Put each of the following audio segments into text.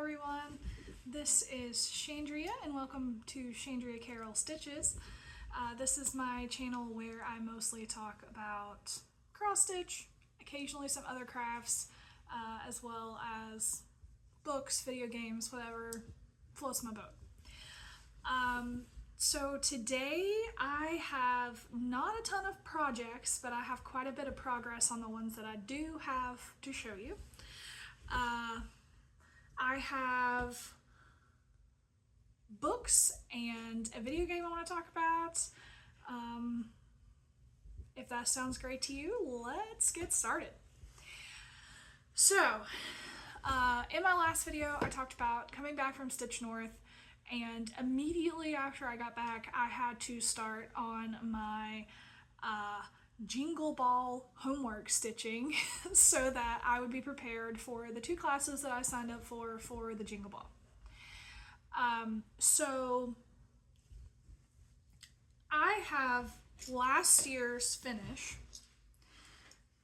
everyone, this is Chandria and welcome to Chandria Carol Stitches. This is my channel where I mostly talk about cross stitch, occasionally some other crafts, as well as books, video games, whatever floats my boat. So today I have not a ton of projects, but I have quite a bit of progress on the ones that I do have to show you. I have books and a video game I want to talk about. If that sounds great to you, let's get started. So, in my last video, I talked about coming back from Stitch North, and immediately after I got back, I had to start on my Jingle Ball homework stitching so that I would be prepared for the two classes that I signed up for the Jingle Ball. So I have last year's finish.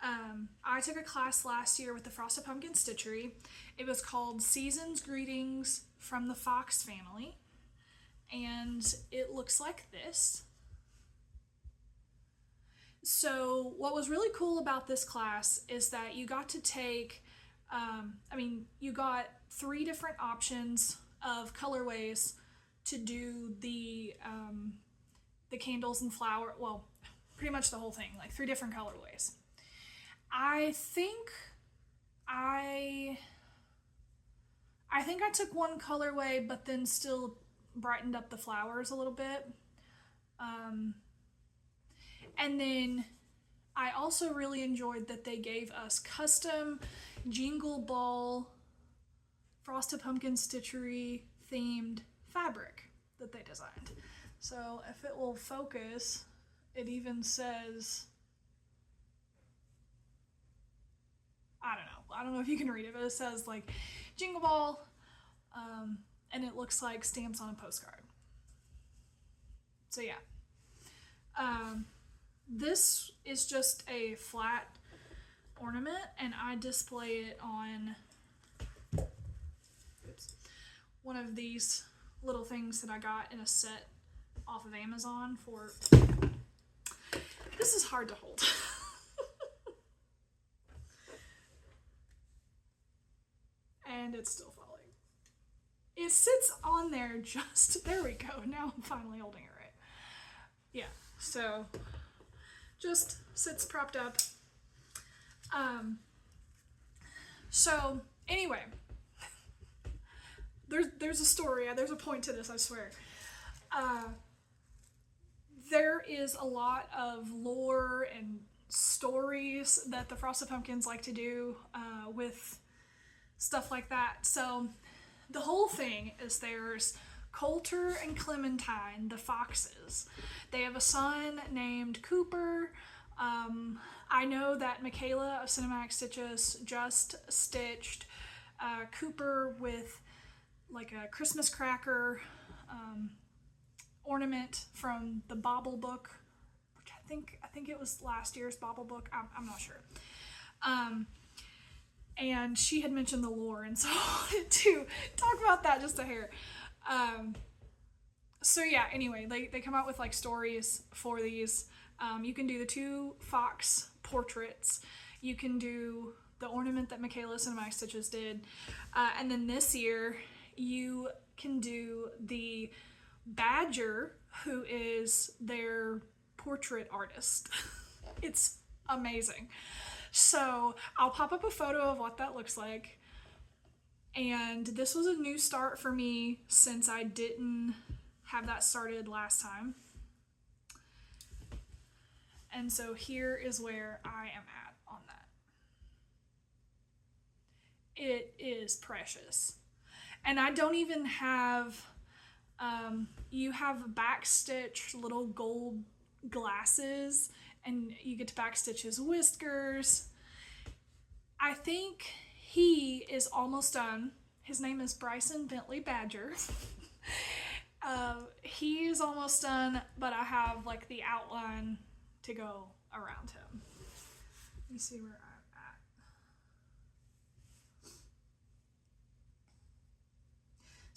I took a class last year with the Frosted Pumpkin Stitchery. It was called Season's Greetings from the Fox Family, and it looks like this. So what was really cool about this class is that you got to take, you got 3 different options of colorways to do the candles and flower, well, pretty much the whole thing, like 3 different colorways. I think I took one colorway, but then still brightened up the flowers a little bit. And then I also really enjoyed that they gave us custom Jingle Ball Frosted Pumpkin Stitchery themed fabric that they designed. So if it will focus, it even says, I don't know if you can read it, but it says like Jingle Ball, and it looks like stamps on a postcard. So yeah. This is just a flat ornament, and I display it on one of these little things that I got in a set off of Amazon for... This is hard to hold. And it's still falling. It sits on there just... There we go. Now I'm finally holding it right. Yeah, so... just sits propped up. So anyway, there's a story, there's a point to this, I swear. There is a lot of lore and stories that the Frosted Pumpkins like to do with stuff like that. So the whole thing is there's Coulter and Clementine, the foxes. They have a son named Cooper. I know that Michaela of Cinematic Stitches just stitched Cooper with like a Christmas cracker ornament from the Bauble book, which I think it was last year's Bauble book. I'm not sure. And she had mentioned the lore, and so I wanted to talk about that just a hair. So yeah, anyway, they come out with like stories for these. You can do the 2 fox portraits. You can do the ornament that Michaela Cinematic Stitches did. And then this year, you can do the badger, who is their portrait artist. It's amazing. So I'll pop up a photo of what that looks like. And this was a new start for me since I didn't have that started last time. And so here is where I am at on that. It is precious. And I don't even have, you have backstitch little gold glasses, and you get to backstitch his whiskers. I think he is almost done. His name is Bryson Bentley Badger. He is almost done, but I have like the outline to go around him. Let me see where I'm at.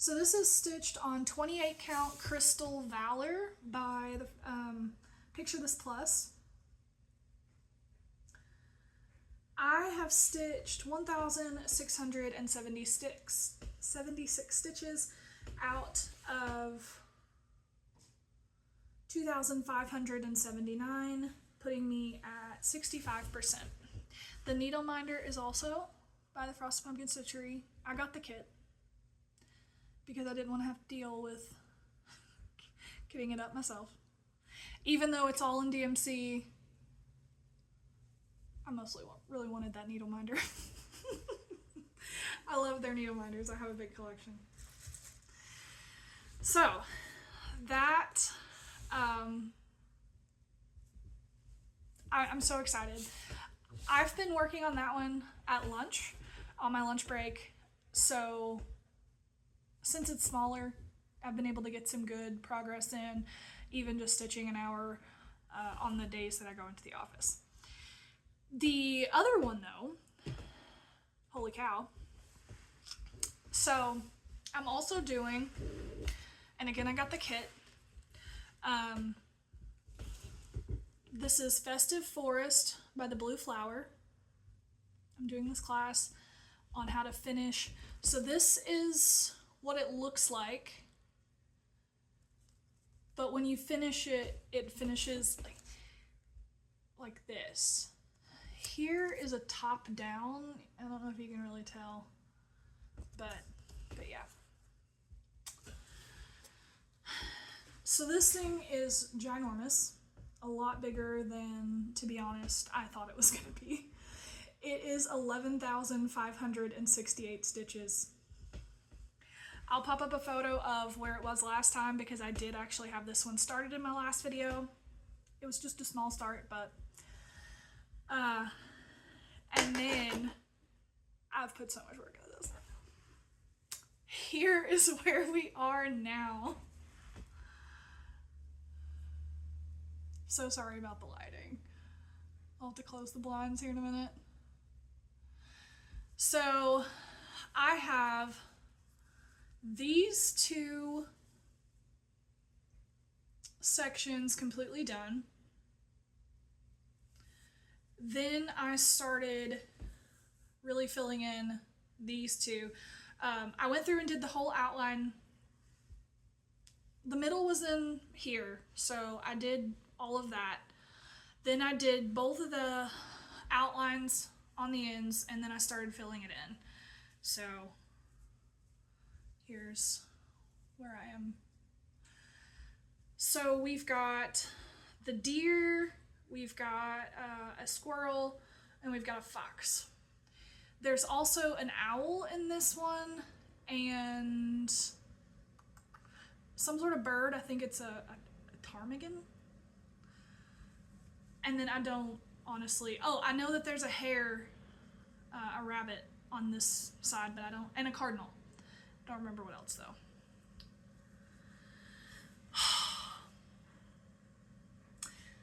So this is stitched on 28 count crystal Valor by the Picture This Plus. I have stitched 1,676 stitches out of 2,579, putting me at 65%. The needleminder is also by the Frosted Pumpkin Stitchery. I got the kit because I didn't want to have to deal with getting it up myself. Even though it's all in DMC, I mostly really wanted that needle minder. I love their needle minders. I have a big collection. So that I'm so excited. I've been working on that one at lunch, on my lunch break. So since it's smaller, I've been able to get some good progress in, even just stitching an hour on the days that I go into the office. The other one though, holy cow. So I'm also doing, and again I got the kit, this is Festive Forest by the Blue Flower. I'm doing this class on how to finish. So this is what it looks like, but when you finish it, it finishes like this. Here is a top down. I don't know if you can really tell, but yeah. So this thing is ginormous, a lot bigger than, to be honest, I thought it was gonna be. It is 11,568 stitches. I'll pop up a photo of where it was last time because I did actually have this one started in my last video. It was just a small start, but and then I've put so much work into this. Here is where we are now. So sorry about the lighting. I'll have to close the blinds here in a minute. So I have these two sections completely done. Then I started really filling in these two. I went through and did the whole outline. The middle was in here, so I did all of that. Then I did both of the outlines on the ends, and then I started filling it in. So here's where I am. So we've got the deer, we've got a squirrel, and we've got a fox. There's also an owl in this one, and some sort of bird. I think it's a ptarmigan. And then I don't honestly, oh, I know that there's a hare, a rabbit on this side, but I don't, and a cardinal. Don't remember what else though.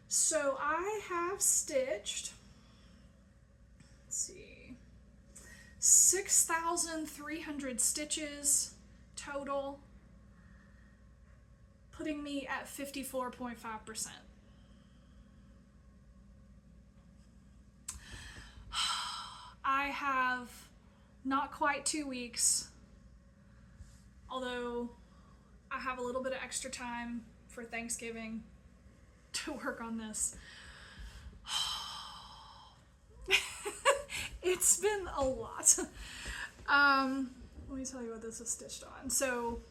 So I have stitched, let's see, 6,300 stitches total, putting me at 54.5%. I have not quite 2 weeks, although I have a little bit of extra time for Thanksgiving to work on this. It's been a lot. Let me tell you what this is stitched on. So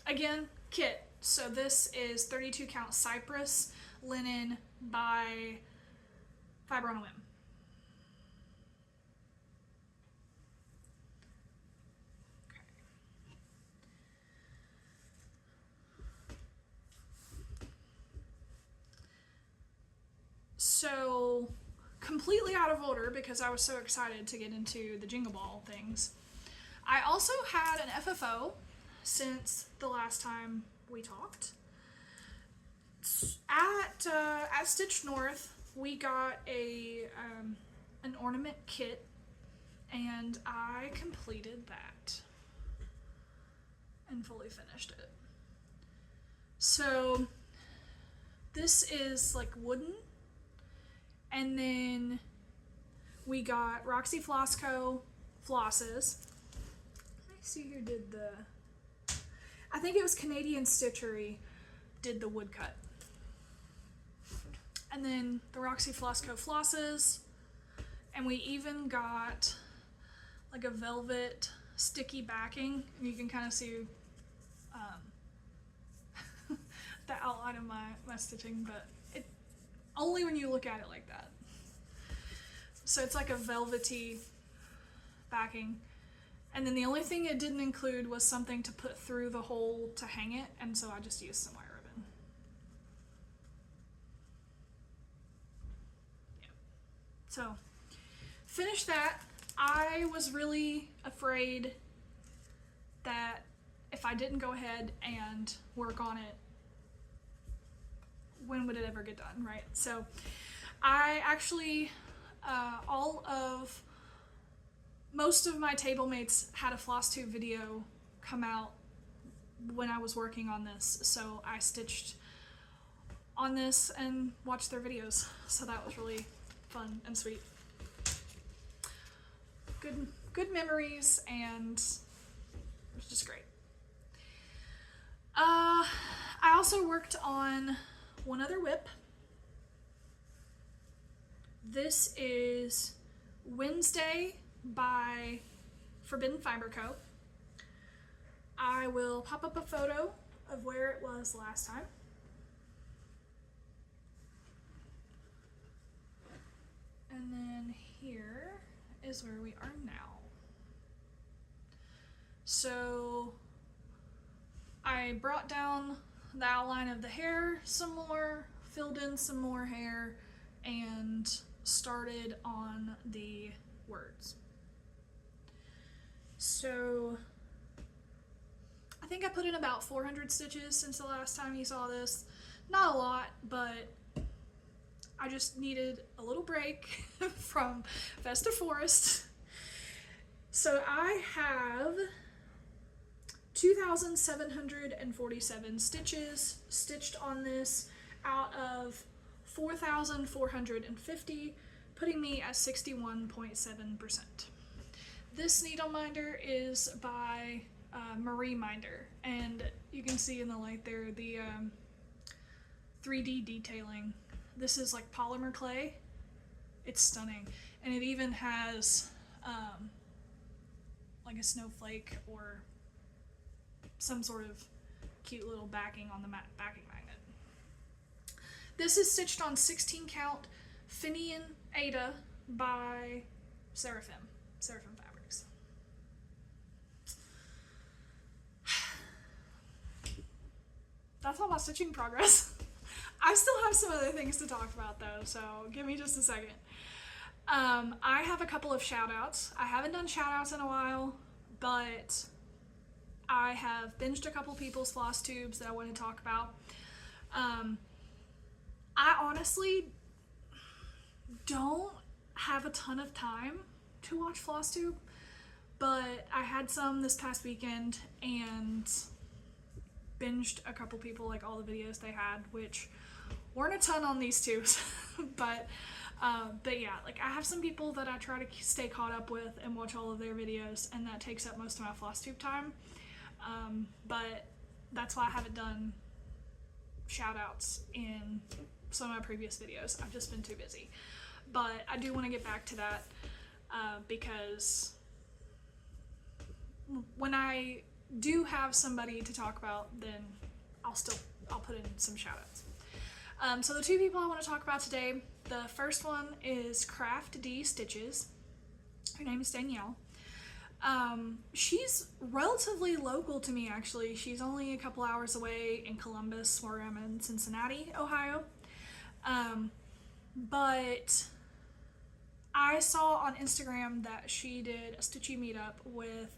again, kit. So this is 32 count cypress linen by Fiber on a Whim. So, completely out of order because I was so excited to get into the Jingle Ball things. I also had an FFO since the last time we talked. At Stitch North, we got an ornament kit, and I completed that. and fully finished it. So this is like wooden, and then we got Roxy Floss Co. flosses. Let me see who did the, I think it was Canadian Stitchery did the woodcut. And then the Roxy Floss Co. flosses, and we even got like a velvet sticky backing, and you can kind of see the outline of my stitching, but it only when you look at it like that. So it's like a velvety backing, and then the only thing it didn't include was something to put through the hole to hang it, and so I just used some white ribbon. Yeah. So finished that. I was really afraid that if I didn't go ahead and work on it, when would it ever get done, right? So I actually, most of my table mates had a Flosstube video come out when I was working on this, so I stitched on this and watched their videos, so that was really fun and sweet. Good memories, and it was just great. I also worked on one other whip. This is Wednesday by Forbidden Fiber Co. I will pop up a photo of where it was last time. And then here is where we are now. So I brought down the outline of the hair some more, filled in some more hair, and started on the words. So I think I put in about 400 stitches since the last time you saw this. Not a lot, but I just needed a little break from Festive Forest. So I have 2,747 stitches stitched on this out of 4,450, putting me at 61.7%. This needle minder is by Marie Minder, and you can see in the light there the 3D detailing. This is like polymer clay. It's stunning, and it even has like a snowflake or some sort of cute little backing on the backing magnet. This is stitched on 16 count Finnian Aida by Seraphim Fabrics. That's all my stitching progress. I still have some other things to talk about though, so give me just a second. I have a couple of shout outs. I haven't done shout outs in a while, but I have binged a couple people's floss tubes that I want to talk about. I honestly don't have a ton of time to watch Flosstube, but I had some this past weekend and binged a couple people, like all the videos they had, which weren't a ton on these tubes, but yeah, like I have some people that I try to stay caught up with and watch all of their videos, and that takes up most of my Flosstube time. But that's why I haven't done shout outs in some of my previous videos. I've just been too busy, but I do want to get back to that because when I do have somebody to talk about, then I'll put in some shout outs. So the two people I want to talk about today, the first one is Craft D Stitches. Her name is Danielle. She's relatively local to me, actually. She's only a couple hours away in Columbus, where I'm in Cincinnati, Ohio. But I saw on Instagram that she did a stitchy meetup with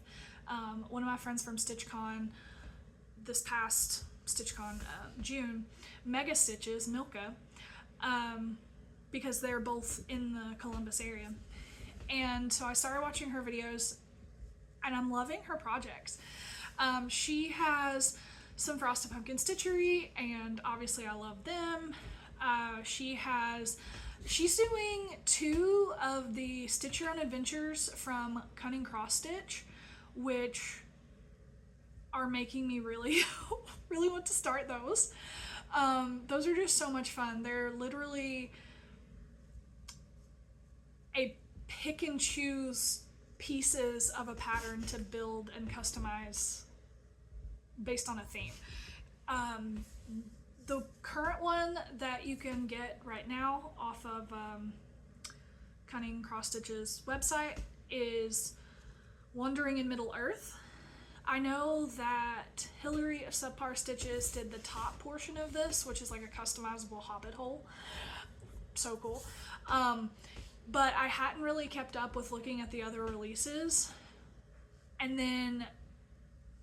one of my friends from StitchCon this past StitchCon June, Mega Stitches, Milka, because they're both in the Columbus area. And so I started watching her videos, and I'm loving her projects. She has some Frosted Pumpkin Stitchery, and obviously I love them. She's doing 2 of the Stitch Your Own Adventures from Cunning Cross Stitch, which are making me really, really want to start those. Those are just so much fun. They're literally a pick and choose pieces of a pattern to build and customize based on a theme. The current one that you can get right now off of Cunning Cross Stitch's website is Wandering in Middle Earth. I know that Hillary of Subpar Stitches did the top portion of this, which is like a customizable hobbit hole. So cool. But I hadn't really kept up with looking at the other releases. And then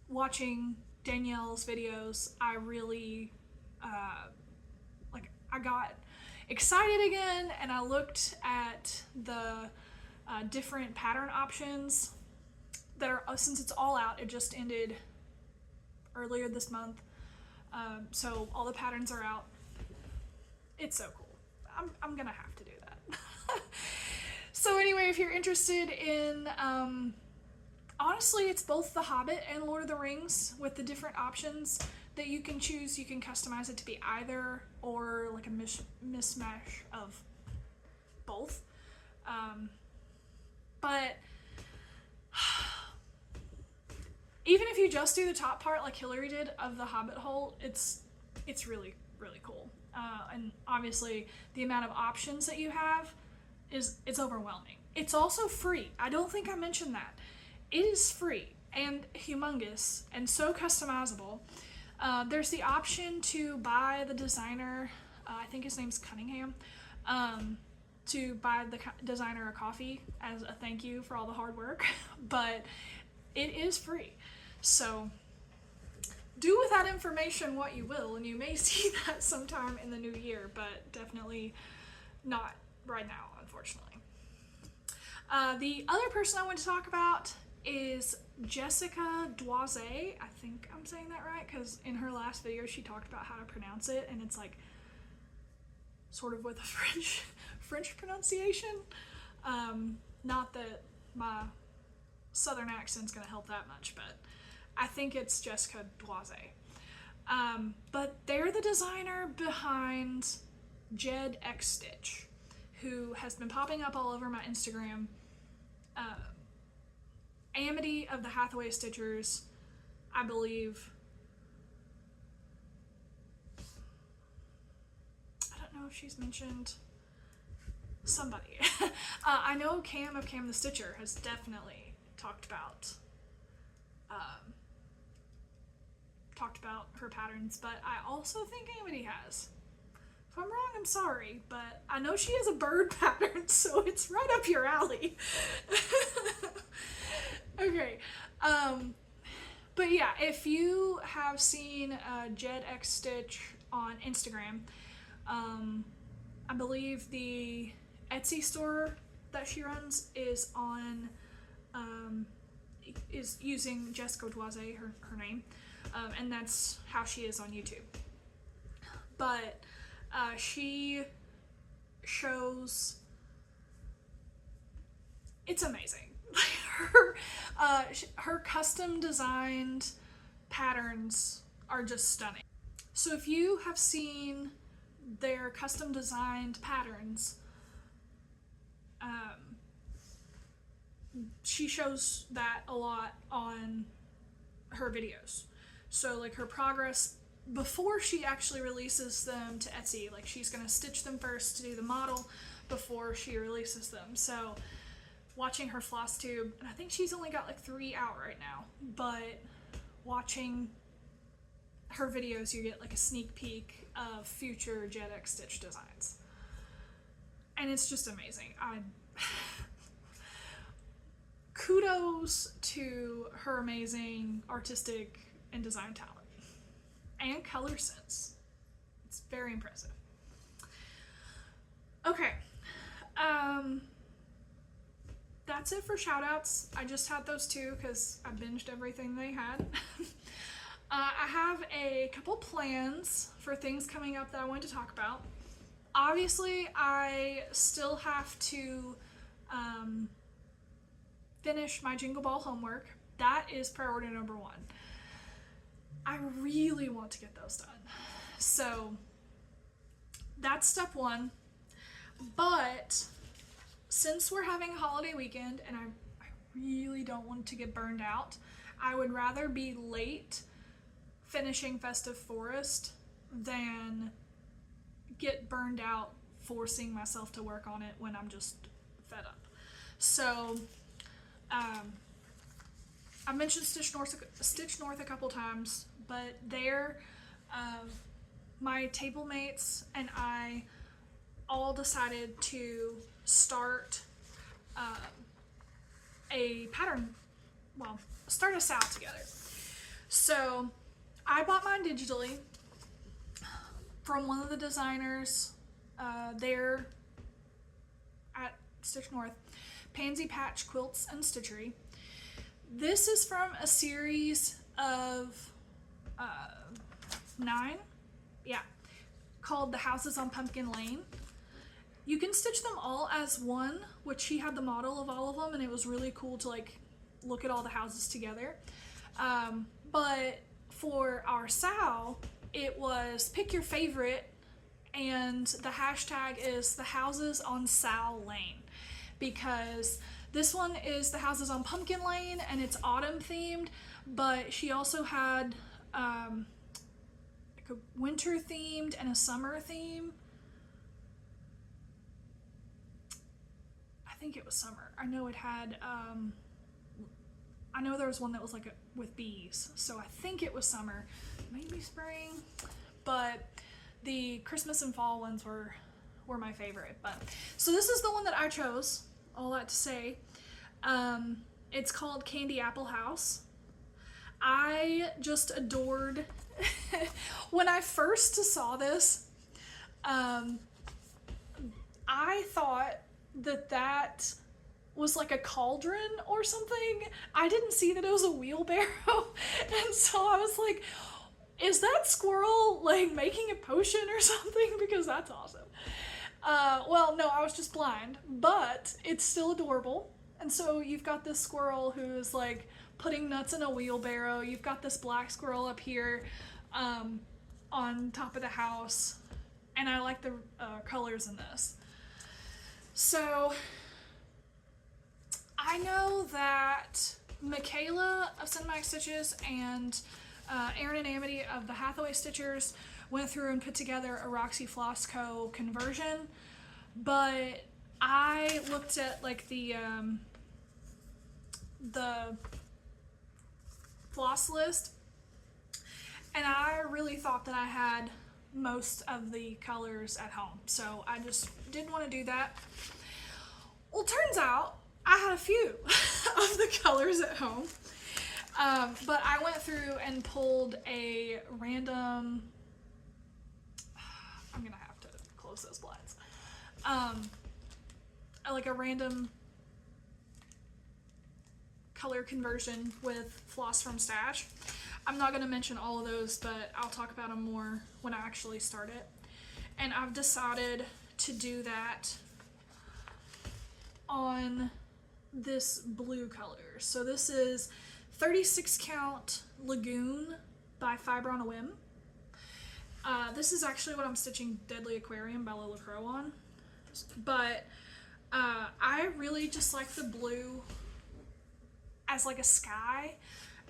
watching Danielle's videos, I really, I got excited again, and I looked at the different pattern options that are, since it's all out, it just ended earlier this month. So all the patterns are out. It's so cool. I'm gonna have to do that. So anyway, if you're interested in, honestly, it's both The Hobbit and Lord of the Rings with the different options that you can choose. You can customize it to be either or like a mismatch of both. But even if you just do the top part like Hillary did of the Hobbit hole, it's really, really cool. And obviously the amount of options that you have it's overwhelming. It's also free. I don't think I mentioned that. It is free and humongous and so customizable. There's the option to buy the designer, I think his name's Cunningham, to buy the designer a coffee as a thank you for all the hard work, but it is free. So do with that information what you will, and you may see that sometime in the new year, but definitely not right now, unfortunately. The other person I want to talk about is Jessica Doise. I think I'm saying that right, because in her last video she talked about how to pronounce it, and it's like sort of with a French pronunciation. Not that my southern accent's gonna help that much, but I think it's Jessica Doise. But they're the designer behind Jed X Stitch, who has been popping up all over my Instagram. Amity of the Hathaway Stitchers, I believe. I don't know if she's mentioned somebody. I know Cam of Cam the Stitcher has definitely talked about her patterns, but I also think Amity has. If I'm wrong, I'm sorry, but I know she has a bird pattern, so it's right up your alley. Okay, but yeah, if you have seen Jed X Stitch on Instagram, I believe the Etsy store that she runs is on, is using Jessica Doise, her name, and that's how she is on YouTube. But she shows, it's amazing. Her custom designed patterns are just stunning. So if you have seen their custom designed patterns, she shows that a lot on her videos. So like her progress before she actually releases them to Etsy, like she's gonna stitch them first to do the model before she releases them. So watching her Flosstube, and I think she's only got like 3 out right now, but watching her videos, you get like a sneak peek of future Jed X Stitch designs. And it's just amazing. Kudos to her amazing artistic and design talent. And color sense. It's very impressive. Okay. that's it for shout outs. I just had those two because I binged everything they had. I have a couple plans for things coming up that I wanted to talk about. Obviously, I still have to finish my Jingle Ball homework. That is priority number one. I really want to get those done. So that's step one. But since we're having a holiday weekend and I really don't want to get burned out, I would rather be late finishing Festive Forest than get burned out forcing myself to work on it when I'm just fed up. So I mentioned Stitch North a couple times, but there my table mates and I all decided to start a pattern, well, start a sale together. So I bought mine digitally from one of the designers there at Stitch North, Pansy Patch Quilts and Stitchery. This is from a series of 9, called The Houses on Pumpkin Lane. You can stitch them all as one, which he had the model of all of them, and it was really cool to like look at all the houses together. But for our SAL, it was pick your favorite, and the hashtag is the houses on Sal Lane, because this one is the houses on Pumpkin Lane and it's autumn themed, but she also had like a winter themed and a summer theme. I think it was summer. I know it had I know there was one that was like with bees, so I think it was summer, maybe spring, but the Christmas and fall ones were my favorite. But so this is the one that I chose, all that to say. It's called Candy Apple House. I just adored when I first saw this, I thought that was like a cauldron or something. I didn't see that it was a wheelbarrow, and so I was like, is that squirrel like making a potion or something? Because that's awesome. Well, no, I was just blind, but it's still adorable. And so you've got this squirrel who's like putting nuts in a wheelbarrow. You've got this black squirrel up here on top of the house, and I like the colors in this. So I know that Michaela of Cinematic Stitches and Erin and Amity of the Hathaway Stitchers went through and put together a Roxy Floss Co. conversion, but I looked at like the floss list, and I really thought that I had most of the colors at home, so I just didn't want to do that. Well, turns out I had a few of the colors at home, but I went through and pulled a random, I'm gonna have to close those blinds, like a random color conversion with Floss from Stash. I'm not going to mention all of those, but I'll talk about them more when I actually start it. And I've decided to do that on this blue color. So this is 36 count Lagoon by Fiber on a Whim. This is actually what I'm stitching Deadly Aquarium by Lola Crow on. But I really just like the blue as like a sky.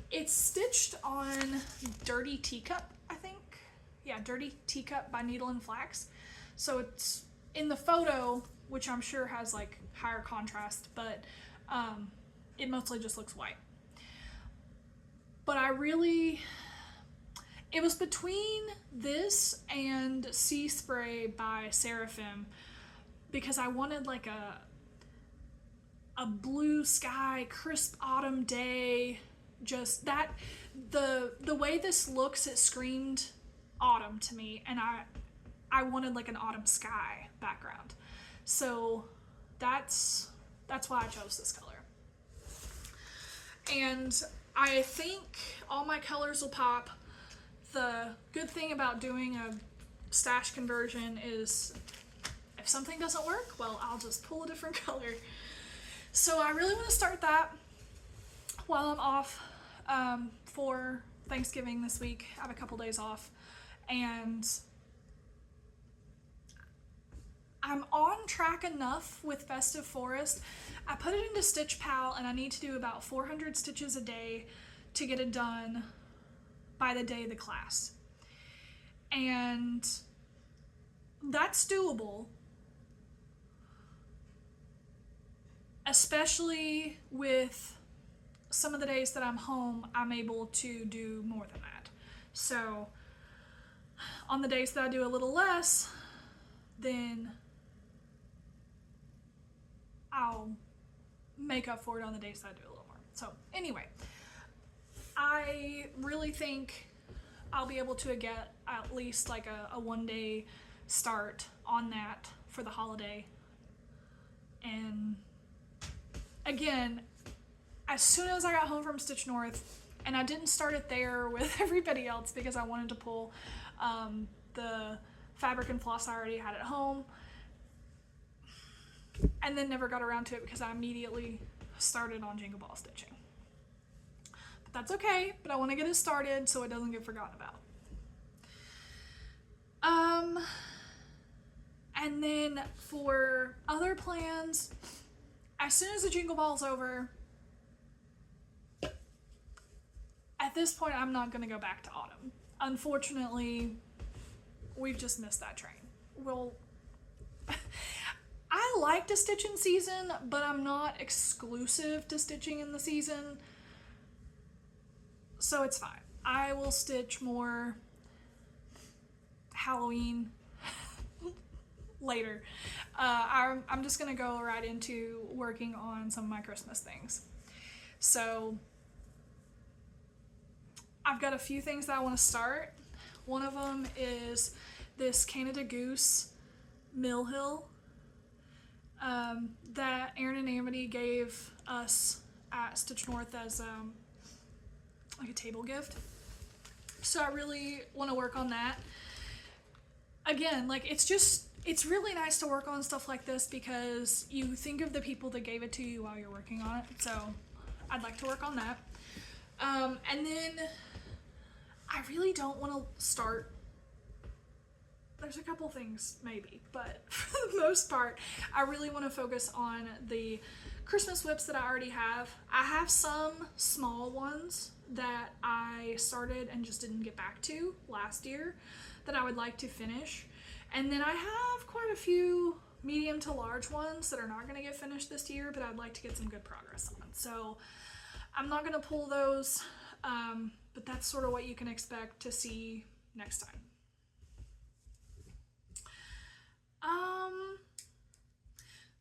It's stitched on Dirty Teacup, I think. Yeah, Dirty Teacup by Needle and Flax. So it's in the photo, which I'm sure has like higher contrast, but it mostly just looks white. But it was between this and Sea Spray by Seraphim, because I wanted like a blue sky, crisp autumn day, just that, the way this looks, it screamed autumn to me, and I wanted like an autumn sky background. So that's why I chose this color. and I think all my colors will pop. The good thing about doing a stash conversion is if something doesn't work, well, I'll just pull a different color. So I really want to start that while I'm off for Thanksgiving this week. I have a couple days off, and I'm on track enough with Festive Forest. I put it into Stitch Pal, and I need to do about 400 stitches a day to get it done by the day of the class. And that's doable, especially with some of the days that I'm home. I'm able to do more than that. So on the days that I do a little less, then I'll make up for it on the days that I do a little more. So anyway, I really think I'll be able to get at least like a 1-day start on that for the holiday. And again, as soon as I got home from Stitch North, and I didn't start it there with everybody else because I wanted to pull the fabric and floss I already had at home, and then never got around to it because I immediately started on Jingle Ball stitching. But that's okay, but I want to get it started so it doesn't get forgotten about. And then for other plans, as soon as the Jingle Ball's over, at this point I'm not going to go back to autumn. Unfortunately, we've just missed that train. Well, I like to stitch in season, but I'm not exclusive to stitching in the season, so it's fine. I will stitch more Halloween later. I'm just gonna go right into working on some of my Christmas things. So I've got a few things that I want to start. One of them is this Canada Goose Mill Hill that Erin and Amity gave us at Stitch North as like a table gift. So I really want to work on that. Again, like it's really nice to work on stuff like this because you think of the people that gave it to you while you're working on it. So I'd like to work on that. And then I really don't want to start. There's a couple things maybe, but for the most part, I really want to focus on the Christmas whips that I already have. I have some small ones that I started and just didn't get back to last year that I would like to finish. And then I have quite a few medium to large ones that are not going to get finished this year, but I'd like to get some good progress on. So I'm not going to pull those, but that's sort of what you can expect to see next time.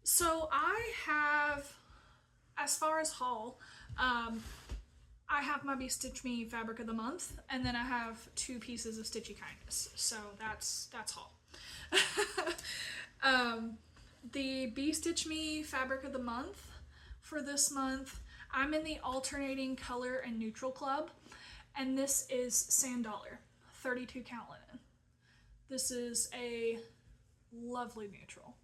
So I have, as far as haul, I have my BeStitchMe Fabric of the Month, and then I have 2 pieces of Stitchy Kindness. So that's haul. The BeStitchMe Fabric of the Month for this month, I'm in the alternating color and neutral club, and this is Sandollar 32 count linen. This is a lovely neutral.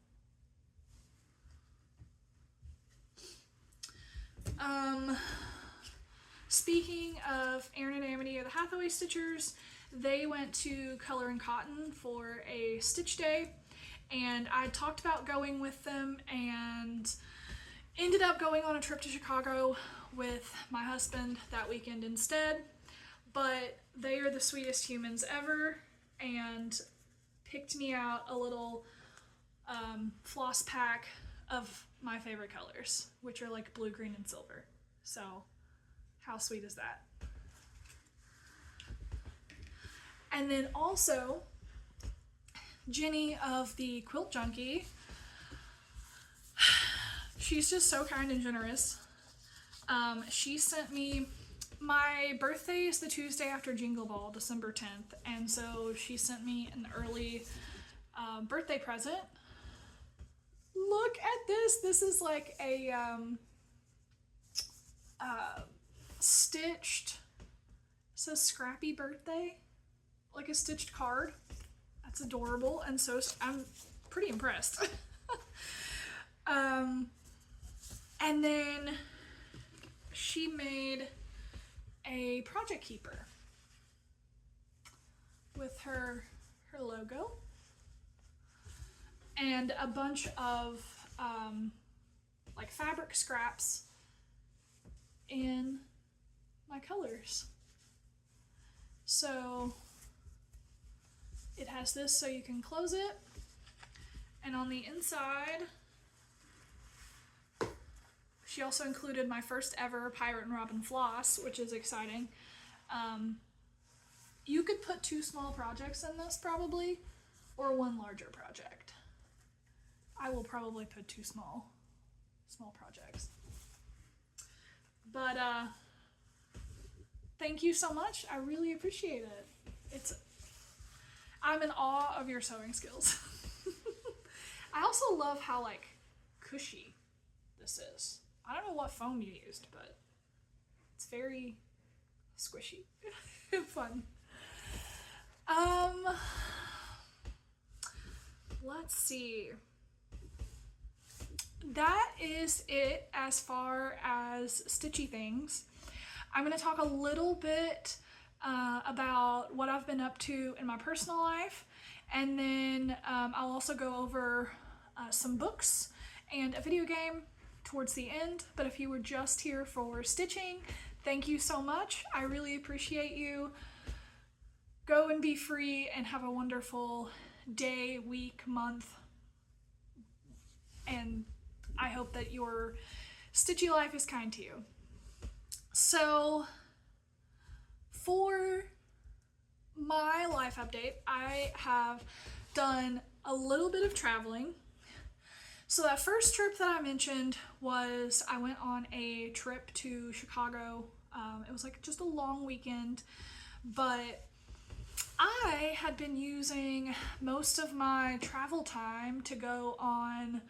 Speaking of Erin and Amity of the Hathaway Stitchers, they went to Colour&Cotton for a stitch day, and I talked about going with them and ended up going on a trip to Chicago with my husband that weekend instead. But they are the sweetest humans ever and picked me out a little floss pack of my favorite colors, which are like blue, green, and silver. So how sweet is that? And then also, Jenny of the Quilt Junkie, she's just so kind and generous. She sent me, my birthday is the Tuesday after Jingle Ball, December 10th, and so she sent me an early birthday present. Look at this. This is like a stitched, it says Scrappy Birthday, like a stitched card. That's adorable, and so I'm pretty impressed. And then she made a project keeper with her logo and a bunch of like fabric scraps in my colors. So it has this so you can close it, and on the inside she also included my first ever Pirate and Robin floss, which is exciting. You could put 2 small projects in this probably, or 1 larger project. I will probably put 2 small projects. But thank you so much. I really appreciate it. I'm in awe of your sewing skills. I also love how like cushy this is. I don't know what foam you used, but it's very squishy. Fun. Let's see. That is it as far as stitchy things. I'm going to talk a little bit about what I've been up to in my personal life, and then I'll also go over some books and a video game towards the end. But if you were just here for stitching, thank you so much. I really appreciate you. Go and be free and have a wonderful day, week, month, and I hope that your stitchy life is kind to you. So for my life update, I have done a little bit of traveling. So that first trip that I mentioned was I went on a trip to Chicago. It was like just a long weekend, but I had been using most of my travel time to go on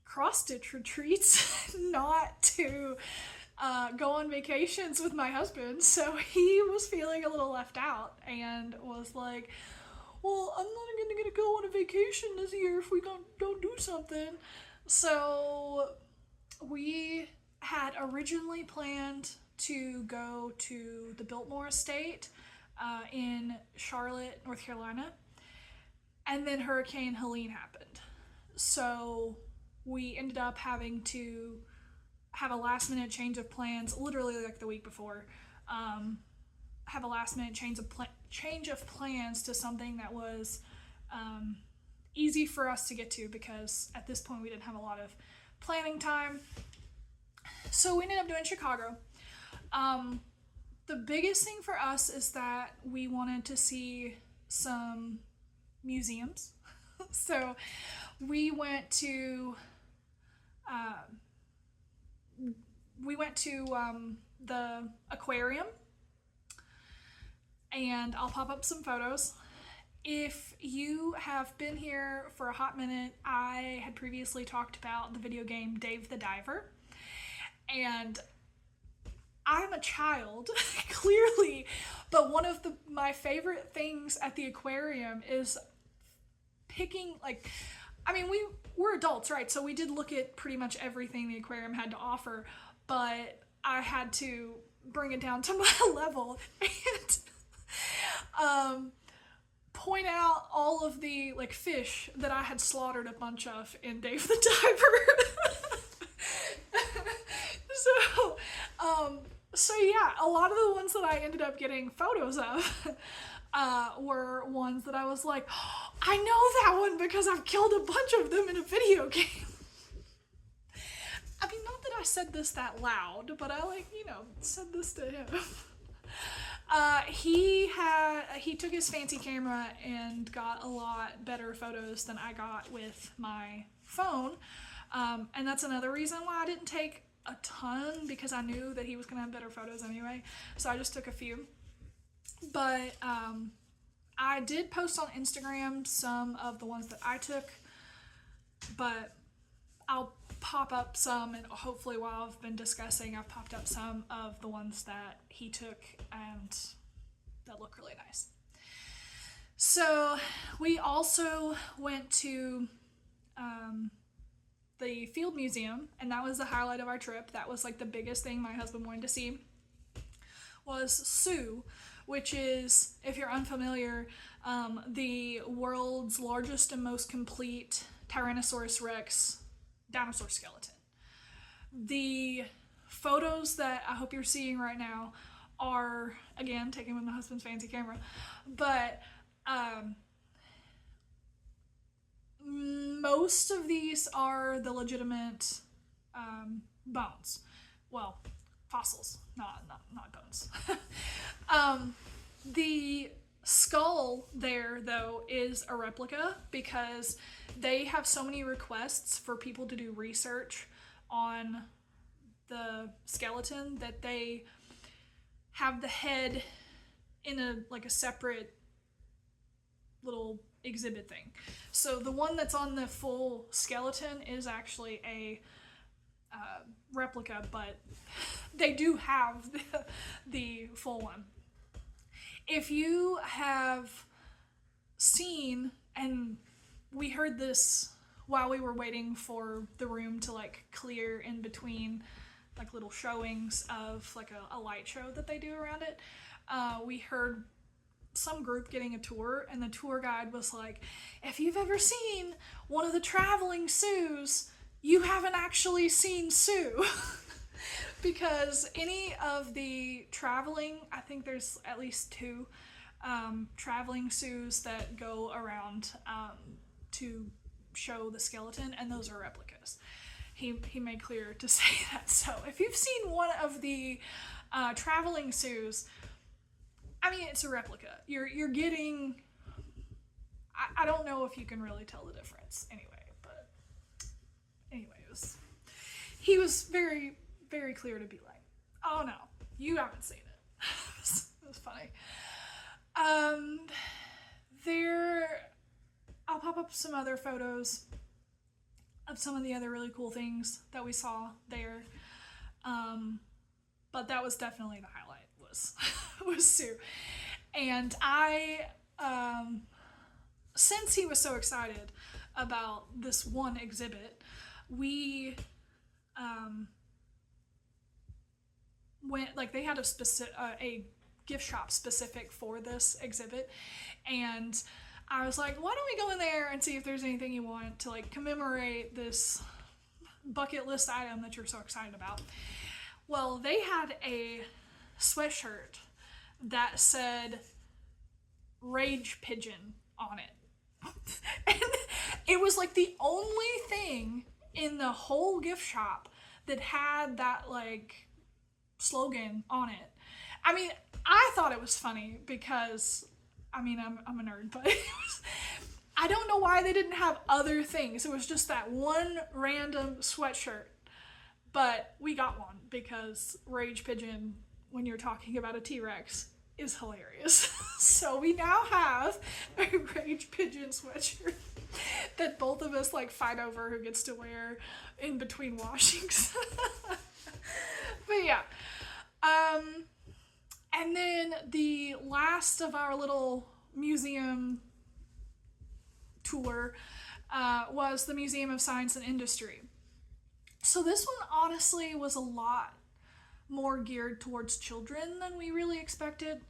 cross-stitch retreats, not to go on vacations with my husband. So he was feeling a little left out and was like, well, I'm not going to go on a vacation this year if we don't do something. So we had originally planned to go to the Biltmore Estate in Charlotte, North Carolina, and then Hurricane Helene happened. So we ended up having to have a last minute change of plans, literally like the week before, have a last minute change of plans to something that was easy for us to get to, because at this point we didn't have a lot of planning time. So we ended up doing Chicago. The biggest thing for us is that we wanted to see some museums. So we went to the aquarium, and I'll pop up some photos. If you have been here for a hot minute, I had previously talked about the video game Dave the Diver, and I'm a child, clearly, but one of my favorite things at the aquarium is picking, like, I mean, we're adults, right? So we did look at pretty much everything the aquarium had to offer, but I had to bring it down to my level and point out all of the like fish that I had slaughtered a bunch of in Dave the Diver. So yeah, a lot of the ones that I ended up getting photos of were ones that I was like, oh, I know that one because I've killed a bunch of them in a video game. I mean, not that I said this that loud, but I said this to him. He took his fancy camera and got a lot better photos than I got with my phone. And that's another reason why I didn't take a ton, because I knew that he was going to have better photos anyway. So I just took a few. But I did post on Instagram some of the ones that I took, but I'll pop up some, and hopefully while I've been discussing, I've popped up some of the ones that he took and that look really nice. So we also went to the Field Museum, and that was the highlight of our trip. That was like the biggest thing my husband wanted to see, was Sue, which is, if you're unfamiliar, the world's largest and most complete Tyrannosaurus Rex dinosaur skeleton. The photos that I hope you're seeing right now are, again, taken with my husband's fancy camera, but most of these are the legitimate bones. Well, fossils, not bones. The skull there, though, is a replica because they have so many requests for people to do research on the skeleton that they have the head in a separate little exhibit thing. So the one that's on the full skeleton is actually a replica, but they do have the full one. If you have seen, and we heard this while we were waiting for the room to clear in between little showings of a light show that they do around it, we heard some group getting a tour, and the tour guide was like, if you've ever seen one of the traveling Sues, you haven't actually seen Sue. Because any of the traveling, I think there's at least 2 traveling Sues that go around to show the skeleton, and those are replicas. He made clear to say that. So if you've seen one of the traveling Sues, I mean, it's a replica. You're getting, I don't know if you can really tell the difference anyway, but anyway, he was very, very clear to be like, oh no, you haven't seen it. It was funny. I'll pop up some other photos of some of the other really cool things that we saw there. But that was definitely the highlight, was Sue. And I, since he was so excited about this one exhibit, we went, they had a gift shop specific for this exhibit, and I was like, why don't we go in there and see if there's anything you want to commemorate this bucket list item that you're so excited about. Well, they had a sweatshirt that said Rage Pigeon on it. And it was the only thing in the whole gift shop that had that slogan on it. I mean, I thought it was funny because, I mean, I'm a nerd, but I don't know why they didn't have other things. It was just that one random sweatshirt. But we got one because Rage Pigeon, when you're talking about a T-Rex, is hilarious. So we now have a Rage Pigeon sweatshirt that both of us fight over who gets to wear in between washings. But yeah. And then the last of our little museum tour was the Museum of Science and Industry. So this one honestly was a lot more geared towards children than we really expected.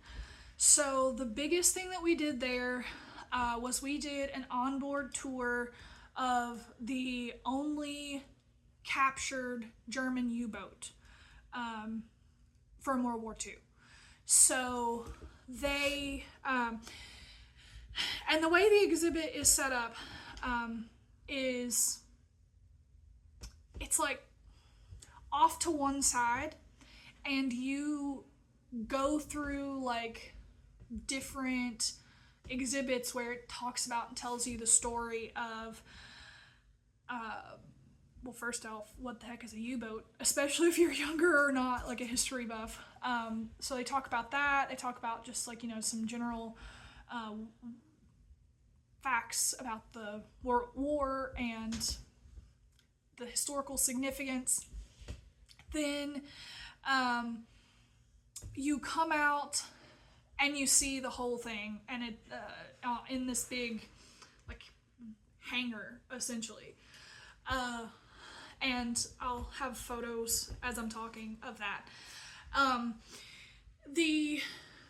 So the biggest thing that we did there was we did an onboard tour of the only captured German U-boat from World War II. So they, and the way the exhibit is set up is it's off to one side, and you go through different exhibits where it talks about and tells you the story of well, first off, what the heck is a U-boat, especially if you're younger or not a history buff. So they talk about that. They talk about just some general facts about the war and the historical significance. Then you come out and you see the whole thing, and it in this big like hangar essentially. And I'll have photos as I'm talking of that. The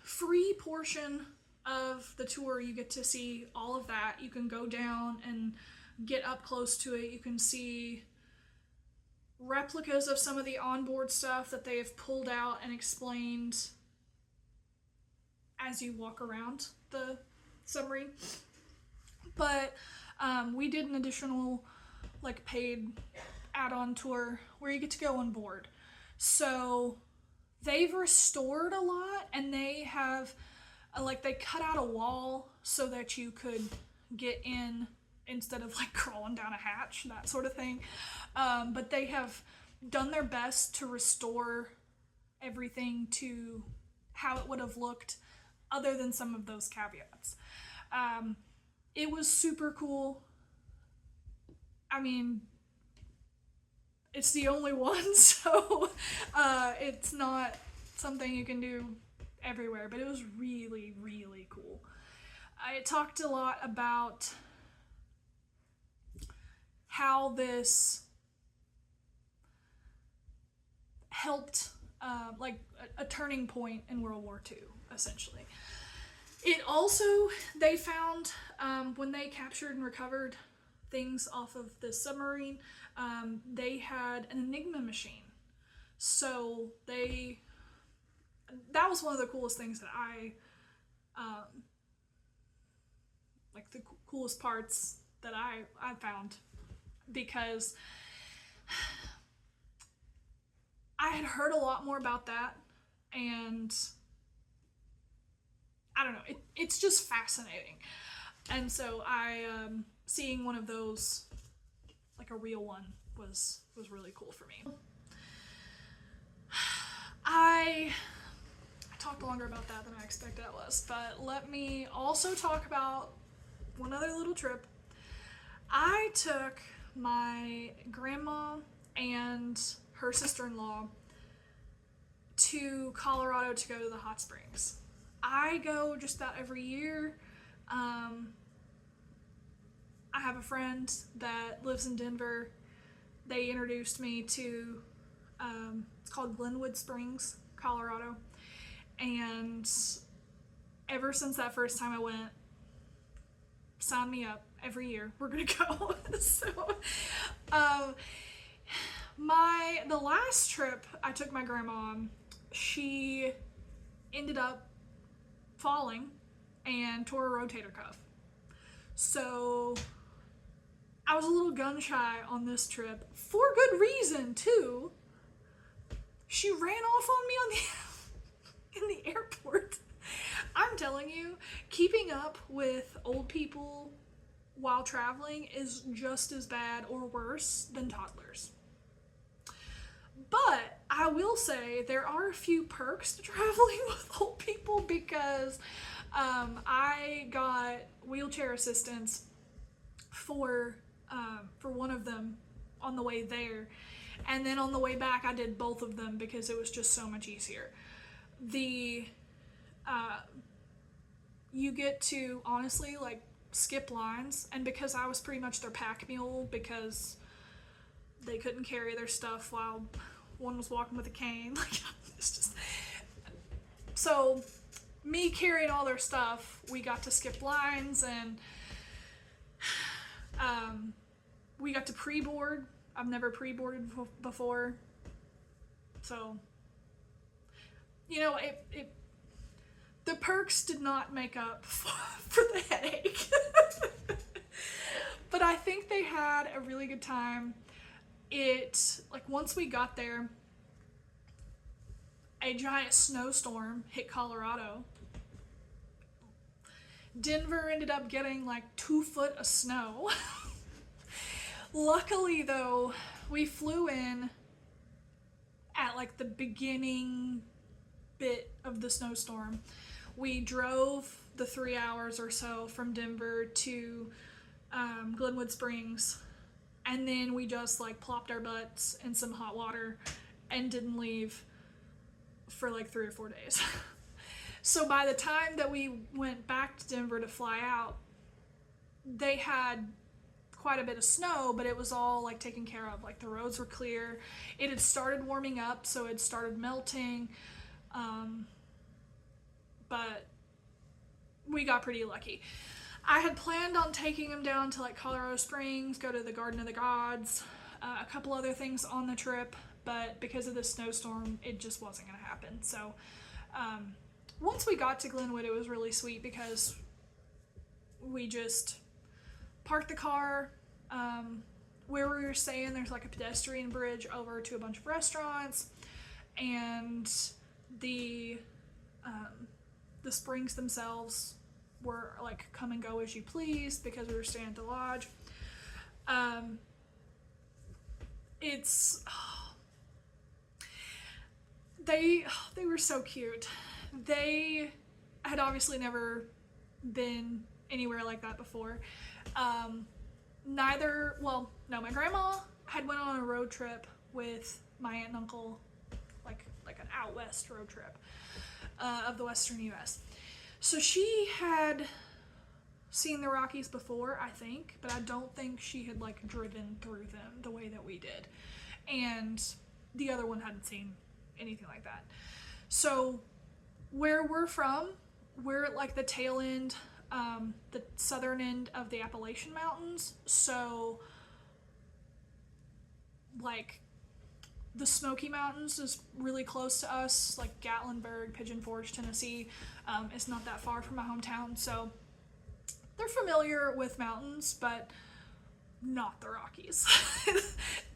free portion of the tour, you get to see all of that. You can go down and get up close to it. You can see replicas of some of the onboard stuff that they have pulled out and explained as you walk around the submarine. But we did an additional like paid add-on tour where you get to go on board. So they've restored a lot, and they have like they cut out a wall so that you could get in instead of like crawling down a hatch, that sort of thing. But they have done their best to restore everything to how it would have looked other than some of those caveats. It was super cool. I mean, it's the only one, so it's not something you can do everywhere, but it was really, really cool. I talked a lot about how this helped, like a turning point in World War II, essentially. It also, they found, when they captured and recovered things off of the submarine, they had an Enigma machine. So that was one of the coolest things that like the coolest parts that I found, because I had heard a lot more about that, and I don't know, it's just fascinating. And so seeing one of those, like a real one, was really cool for me. I talked longer about that than I expected I was, but let me also talk about one other little trip. I took my grandma and her sister-in-law to Colorado to go to the hot springs. I go just about every year. I have a friend that lives in Denver. They introduced me to, it's called Glenwood Springs, Colorado. And ever since that first time I went, sign me up. Every year we're gonna go. So the last trip I took my grandma on, she ended up falling and tore a rotator cuff. So I was a little gun shy on this trip, for good reason too. She ran off on me in the airport. I'm telling you, keeping up with old people while traveling is just as bad or worse than toddlers. But I will say there are a few perks to traveling with old people, because I got wheelchair assistance for one of them on the way there, and then on the way back I did both of them because it was just so much easier. You get to honestly like skip lines, and because I was pretty much their pack mule, because they couldn't carry their stuff while one was walking with a cane, like it's just, so me carrying all their stuff, we got to skip lines, and we got to pre-board. I've never pre-boarded before, so you know, the perks did not make up for the headache. But I think they had a really good time. Like once we got there, a giant snowstorm hit Colorado. Denver ended up getting like 2 foot of snow. Luckily though, we flew in at like the beginning bit of the snowstorm. We drove the 3 hours or so from Denver to Glenwood Springs and then we just like plopped our butts in some hot water and didn't leave for like 3 or 4 days. So by the time that we went back to Denver to fly out, they had quite a bit of snow, but it was all like taken care of. Like the roads were clear. It had started warming up, so it started melting. But we got pretty lucky. I had planned on taking him down to like Colorado Springs, go to the Garden of the Gods, a couple other things on the trip, but because of the snowstorm, it just wasn't going to happen. So once we got to Glenwood, it was really sweet because we just parked the car where we were staying. There's like a pedestrian bridge over to a bunch of restaurants, and the springs themselves were like come and go as you please because we were staying at the lodge. They were so cute. They had obviously never been anywhere like that before. My grandma had went on a road trip with my aunt and uncle, like an out west road trip of the western U.S. So she had seen the Rockies before, I think, but I don't think she had like driven through them the way that we did. And the other one hadn't seen anything like that. So where we're from, we're at like the tail end, the southern end of the Appalachian Mountains. So like the Smoky Mountains is really close to us, like Gatlinburg, Pigeon Forge, Tennessee. It's not that far from my hometown, so they're familiar with mountains, but not the Rockies.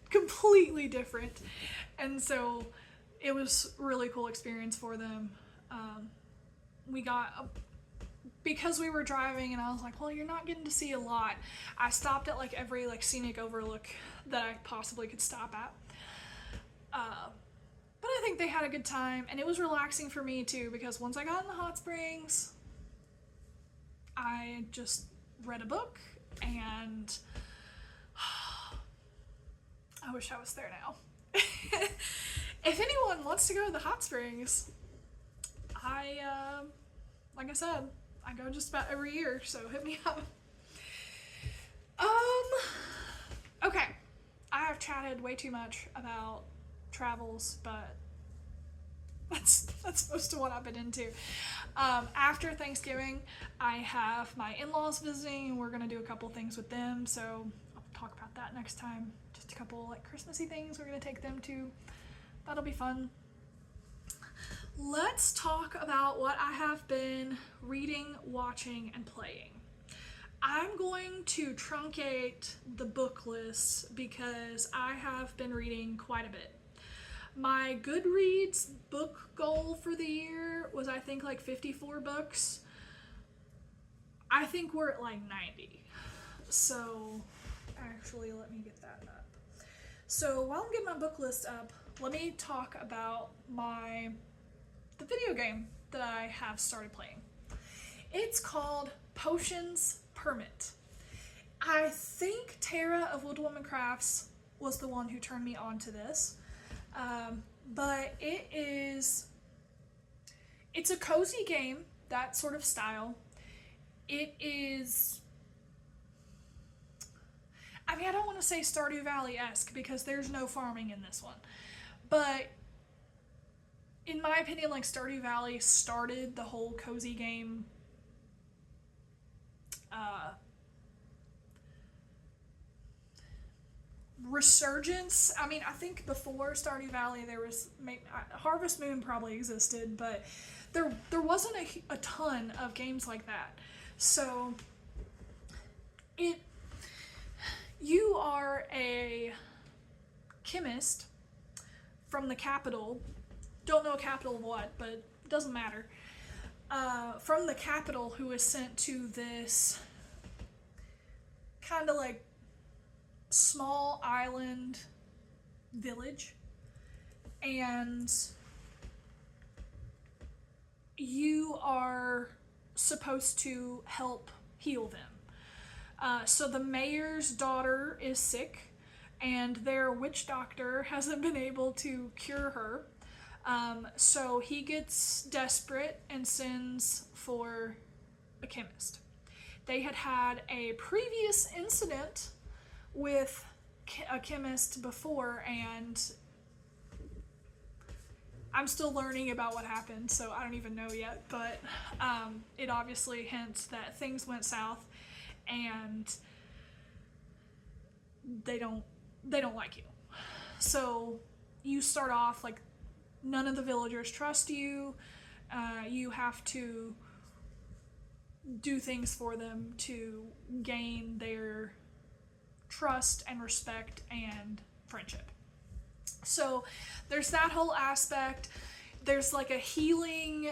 Completely different. And so it was a really cool experience for them. Because we were driving and I was like, well, you're not getting to see a lot. I stopped at like every like scenic overlook that I possibly could stop at. But I think they had a good time, and it was relaxing for me too, because once I got in the hot springs, I just read a book, and I wish I was there now. If anyone wants to go to the hot springs, like I said, I go just about every year, so hit me up. Okay, I have chatted way too much about travels, but that's most of what I've been into. After Thanksgiving, I have my in-laws visiting, and we're gonna do a couple things with them, so I'll talk about that next time. Just a couple like Christmassy things we're gonna take them to. That'll be fun. Let's talk about what I have been reading, watching, and playing. I'm going to truncate the book list because I have been reading quite a bit. My Goodreads book goal for the year was, I think, like 54 books. I think we're at like 90. So, actually, let me get that up. So, while I'm getting my book list up, let me talk about the video game that I have started playing. It's called Potions Permit. I think Tara of Wood Woman Crafts was the one who turned me on to this. But it's a cozy game, that sort of style. It is, I mean, I don't want to say Stardew Valley-esque because there's no farming in this one. But in my opinion, like Stardew Valley started the whole cozy game resurgence. I mean, I think before Stardew Valley there was Harvest Moon probably existed, but there wasn't a ton of games like that. So you are a chemist from the capital. Don't know a capital of what, but it doesn't matter. From the capital, who is sent to this kind of like small island village, and you are supposed to help heal them. So the mayor's daughter is sick, and their witch doctor hasn't been able to cure her. So he gets desperate and sends for a chemist. They had had a previous incident with a chemist before, and I'm still learning about what happened, so I don't even know yet, but it obviously hints that things went south, and they don't like you. So you start off like none of the villagers trust you. You have to do things for them to gain their trust and respect and friendship. So there's that whole aspect. There's like a healing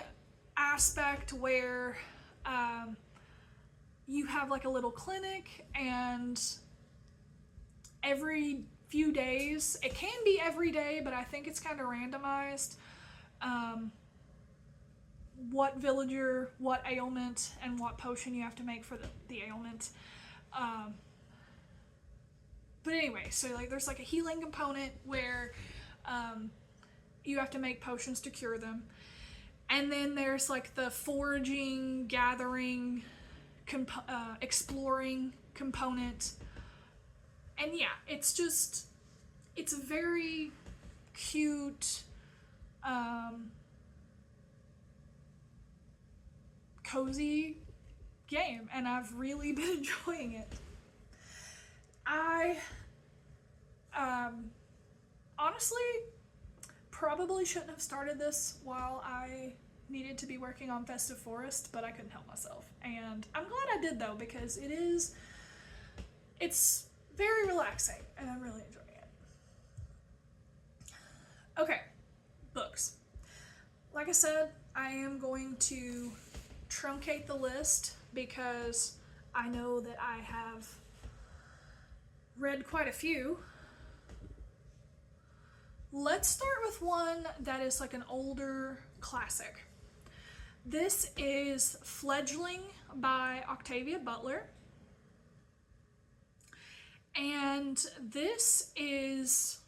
aspect where you have like a little clinic, and every few days, it can be every day, but I think it's kind of randomized, what villager, what ailment, and what potion you have to make for the ailment. But anyway, so like there's like a healing component where you have to make potions to cure them. And then there's like the foraging, gathering, exploring component. And yeah, it's a very cute, cozy game, and I've really been enjoying it. I honestly probably shouldn't have started this while I needed to be working on Festive Forest, but I couldn't help myself. And I'm glad I did though, because it's very relaxing and I'm really enjoying it. Okay, books. Like I said, I am going to truncate the list because I know that I have read quite a few. Let's start with one that is like an older classic. This is Fledgling by Octavia Butler. And this is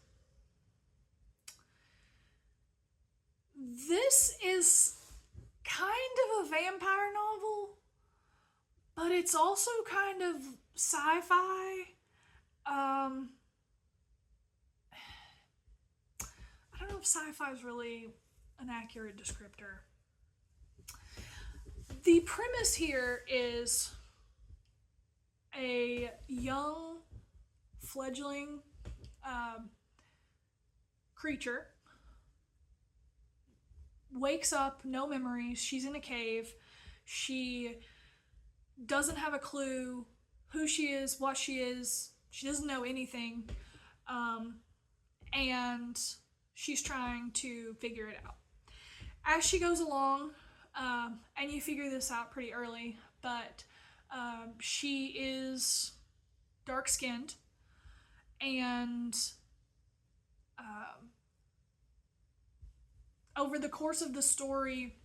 kind of a vampire novel, but it's also kind of sci-fi. I don't know if sci-fi is really an accurate descriptor. The premise here is a young fledgling creature wakes up, no memories, she's in a cave, she doesn't have a clue who she is, what she is, she doesn't know anything, and she's trying to figure it out. As she goes along, and you figure this out pretty early, but she is dark-skinned, and over the course of the story,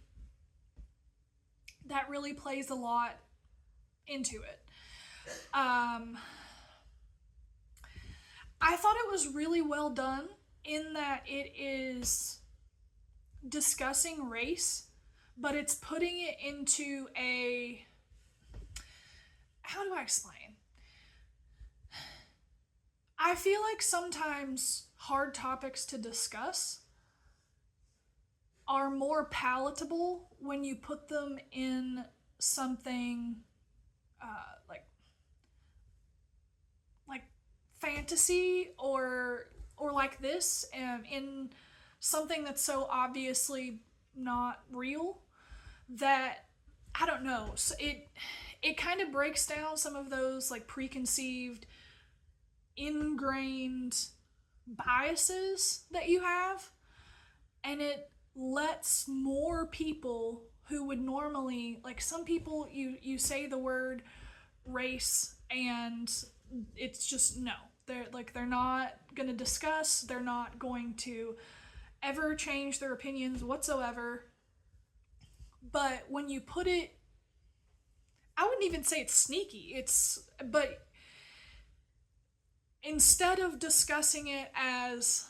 that really plays a lot into it. I thought it was really well done in that it is discussing race, but it's putting it into a... How do I explain? I feel like sometimes hard topics to discuss are more palatable when you put them in something like fantasy or like this, in something that's so obviously not real that, I don't know, so it kind of breaks down some of those like preconceived, ingrained biases that you have, and it lets more people who would normally, like some people, you say the word race and it's just no, they're not going to discuss, they're not going to ever change their opinions whatsoever. But when you put it, I wouldn't even say it's sneaky, but instead of discussing it as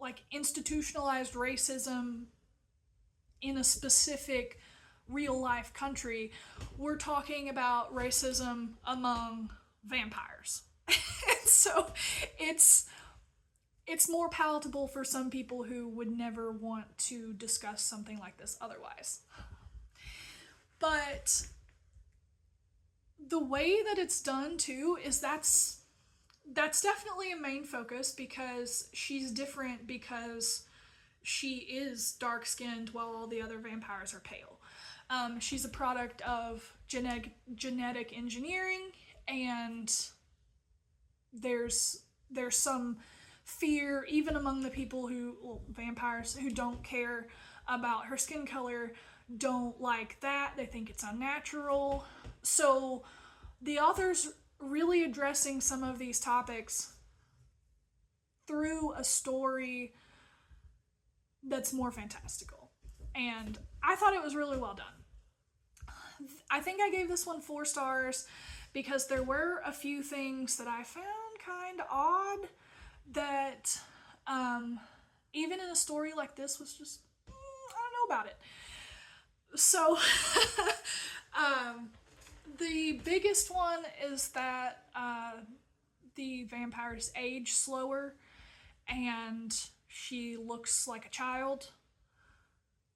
like institutionalized racism in a specific real life country, we're talking about racism among vampires. And so it's more palatable for some people who would never want to discuss something like this otherwise. But the way that it's done too is that's definitely a main focus, because she's different because she is dark-skinned while all the other vampires are pale. She's a product of genetic engineering, and there's some fear even among the people vampires who don't care about her skin color, don't like that. They think it's unnatural. So the author's really addressing some of these topics through a story that's more fantastical. And I thought it was really well done. I think I gave this one 4 stars because there were a few things that I found kind of odd that even in a story like this was just, I don't know about it. So the biggest one is that the vampires age slower and she looks like a child,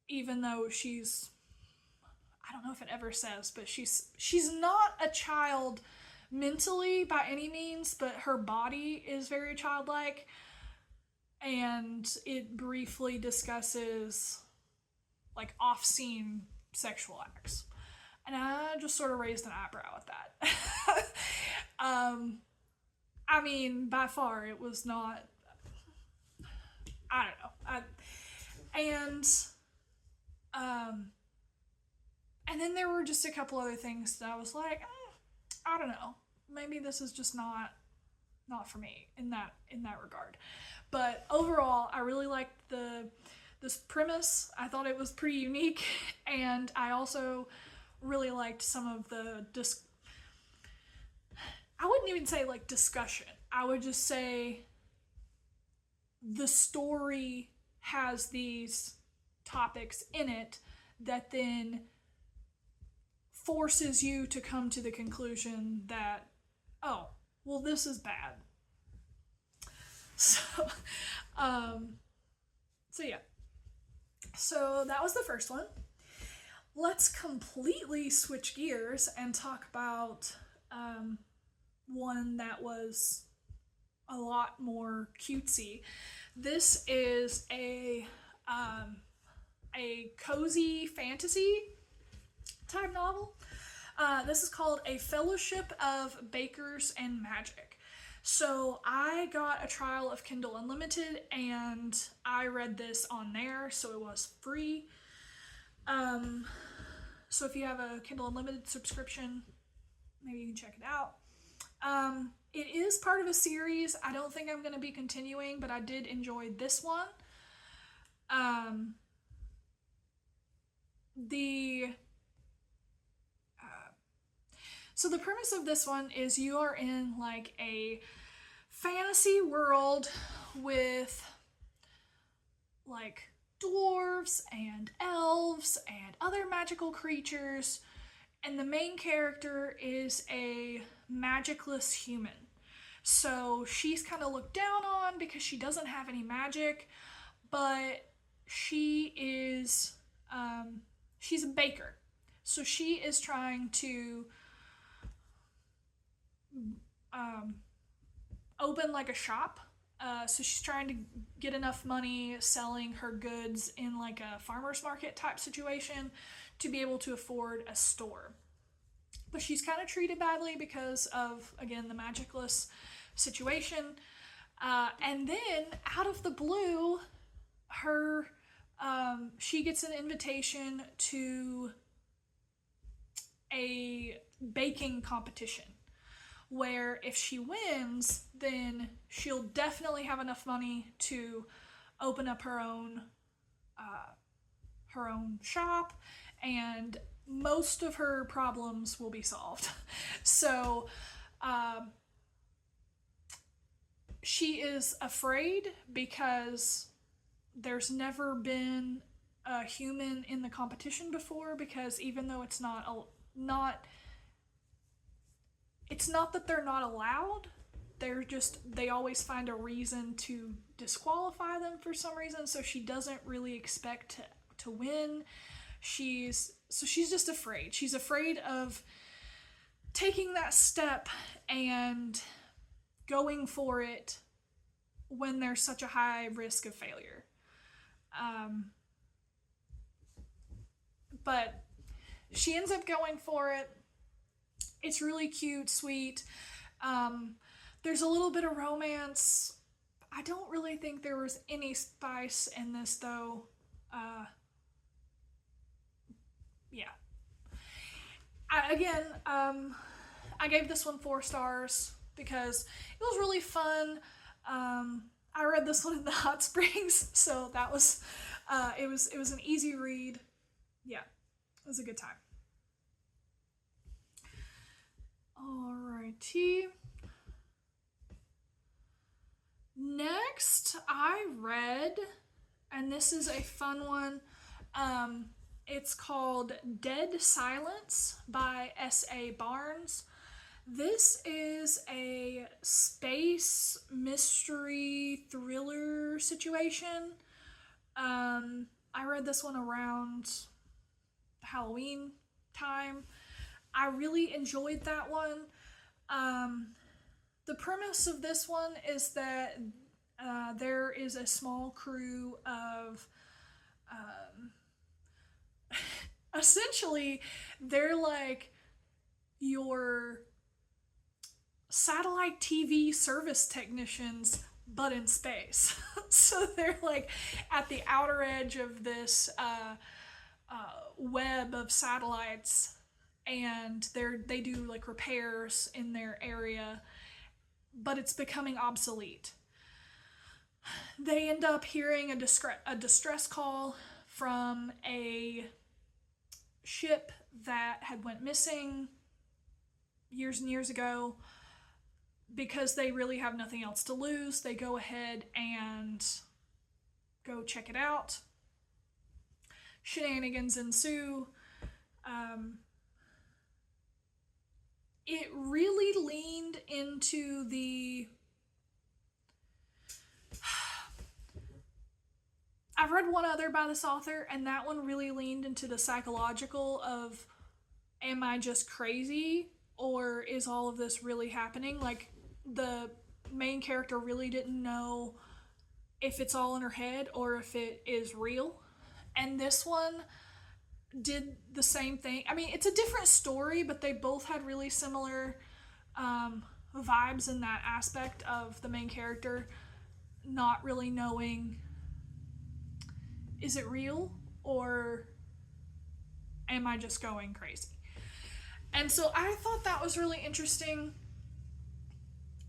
even though she's, I don't know if it ever says, but she's not a child mentally by any means, but her body is very childlike, and it briefly discusses like off-scene sexual acts. And I just sort of raised an eyebrow at that. I mean, by far, it was not, I don't know. And then there were just a couple other things that I was like, I don't know. Maybe this is just not for me in that regard. But overall, I really liked this premise. I thought it was pretty unique, and I also really liked some of the I wouldn't even say like discussion. I would just say the story has these topics in it that then forces you to come to the conclusion that, oh, well, this is bad. So yeah. So that was the first one. Let's completely switch gears and talk about one that was a lot more cutesy. This is a cozy fantasy type novel. This is called A Fellowship of Bakers and Magic. So I got a trial of Kindle Unlimited and I read this on there, so it was free. So if you have a Kindle Unlimited subscription, maybe you can check it out. It is part of a series. I don't think I'm going to be continuing, but I did enjoy this one. So the premise of this one is you are in like a fantasy world with like dwarves and elves and other magical creatures, and the main character is a magicless human. So she's kind of looked down on because she doesn't have any magic, but she is she's a baker. So she is trying to open like a shop. So she's trying to get enough money selling her goods in like a farmer's market type situation to be able to afford a store. But she's kind of treated badly because of, again, the magicless situation. And then out of the blue, she gets an invitation to a baking competition where if she wins, then she'll definitely have enough money to open up her own shop, and most of her problems will be solved. So she is afraid because there's never been a human in the competition before, because even though it's not that they're not allowed, they always find a reason to disqualify them for some reason, so she doesn't really expect to win. She's just afraid. She's afraid of taking that step and going for it when there's such a high risk of failure. But she ends up going for it. It's really cute, sweet. There's a little bit of romance. I don't really think there was any spice in this, though. Yeah. I gave this one 4 stars because it was really fun. I read this one in the hot springs, so that was it was an easy read. Yeah, it was a good time. Alrighty. Next, I read, and this is a fun one. It's called Dead Silence by S.A. Barnes. This is a space mystery thriller situation. I read this one around Halloween time. I really enjoyed that one. The premise of this one is that there is a small crew of essentially they're like your satellite TV service technicians, but in space. So they're like at the outer edge of this web of satellites, and they do like repairs in their area, but it's becoming obsolete. They end up hearing a distress call from a ship that had went missing years and years ago. Because they really have nothing else to lose, they go ahead and go check it out. Shenanigans ensue. It really leaned into the... I've read one other by this author, and that one really leaned into the psychological of, am I just crazy, or is all of this really happening? Like, the main character really didn't know if it's all in her head or if it is real. And this one did the same thing. I mean, it's a different story, but they both had really similar vibes in that aspect of the main character not really knowing, is it real or am I just going crazy? And so I thought that was really interesting.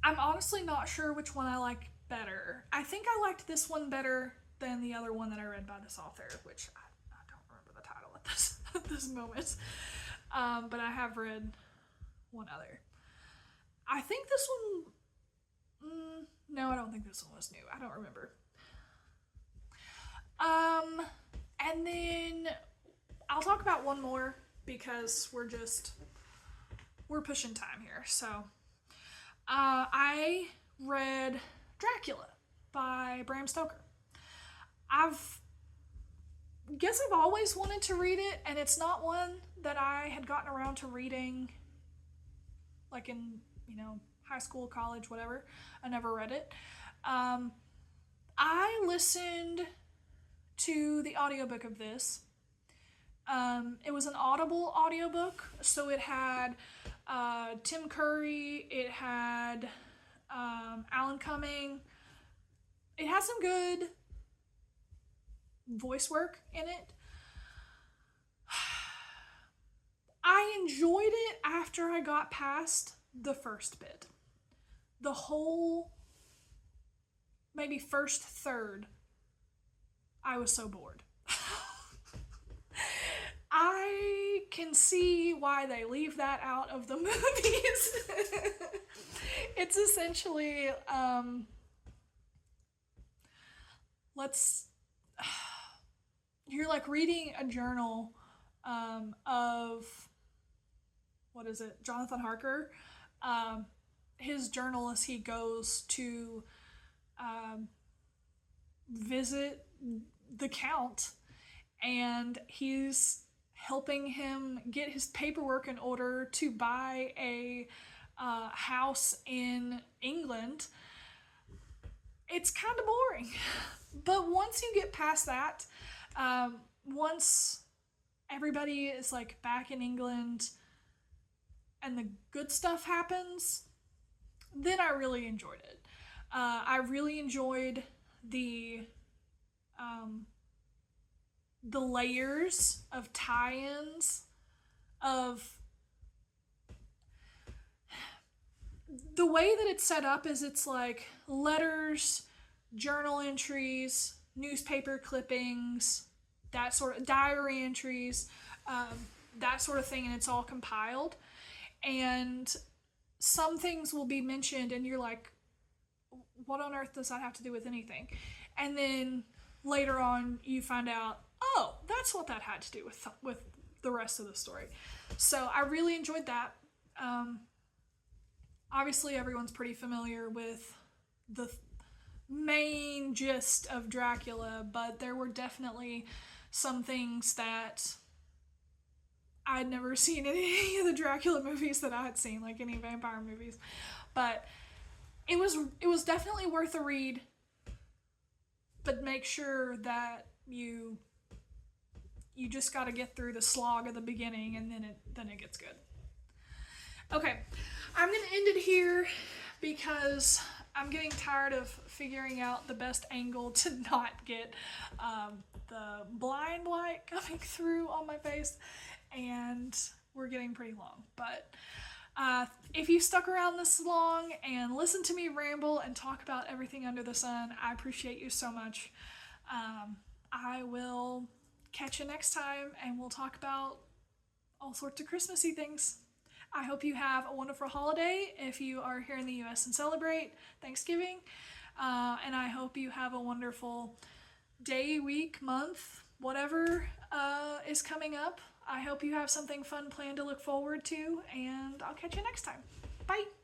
I'm honestly not sure which one I liked better. I think I liked this one better than the other one that I read by this author, which I don't remember the title at this moment. But I have read one other. I think this one... no, I don't think this one was new. I don't remember. And then I'll talk about one more because we're pushing time here. So I read Dracula by Bram Stoker. I've always wanted to read it, and it's not one that I had gotten around to reading like in, high school, college, whatever. I never read it. I listened to the audiobook of this. It was an Audible audiobook, so it had Tim Curry, it had Alan Cumming. It had some good voice work in it. I enjoyed it after I got past the first bit. The whole, maybe first third, I was so bored. I can see why they leave that out of the movies. It's essentially, you're like reading a journal of, what is it, Jonathan Harker. His journal as he goes to visit the Count, and he's helping him get his paperwork in order to buy a house in England. It's kind of boring. But once you get past that, once everybody is like back in England and the good stuff happens, then I really enjoyed it. I really enjoyed the layers of tie-ins, of the way that it's set up is it's like letters, journal entries, newspaper clippings, that sort of diary entries, that sort of thing, and it's all compiled. And some things will be mentioned and you're like, what on earth does that have to do with anything? And then later on you find out, oh, that's what that had to do with the rest of the story. So I really enjoyed that. Obviously everyone's pretty familiar with the main gist of Dracula, but there were definitely some things that I'd never seen in any of the Dracula movies that I had seen, like any vampire movies. But it was definitely worth a read, but make sure that you just got to get through the slog of the beginning, and then it gets good. Okay, I'm going to end it here because I'm getting tired of figuring out the best angle to not get the blind light coming through on my face, and we're getting pretty long. But if you stuck around this long and listened to me ramble and talk about everything under the sun, I appreciate you so much. I will catch you next time, and we'll talk about all sorts of Christmassy things. I hope you have a wonderful holiday if you are here in the US and celebrate Thanksgiving. And I hope you have a wonderful day, week, month, whatever is coming up. I hope you have something fun planned to look forward to, and I'll catch you next time. Bye!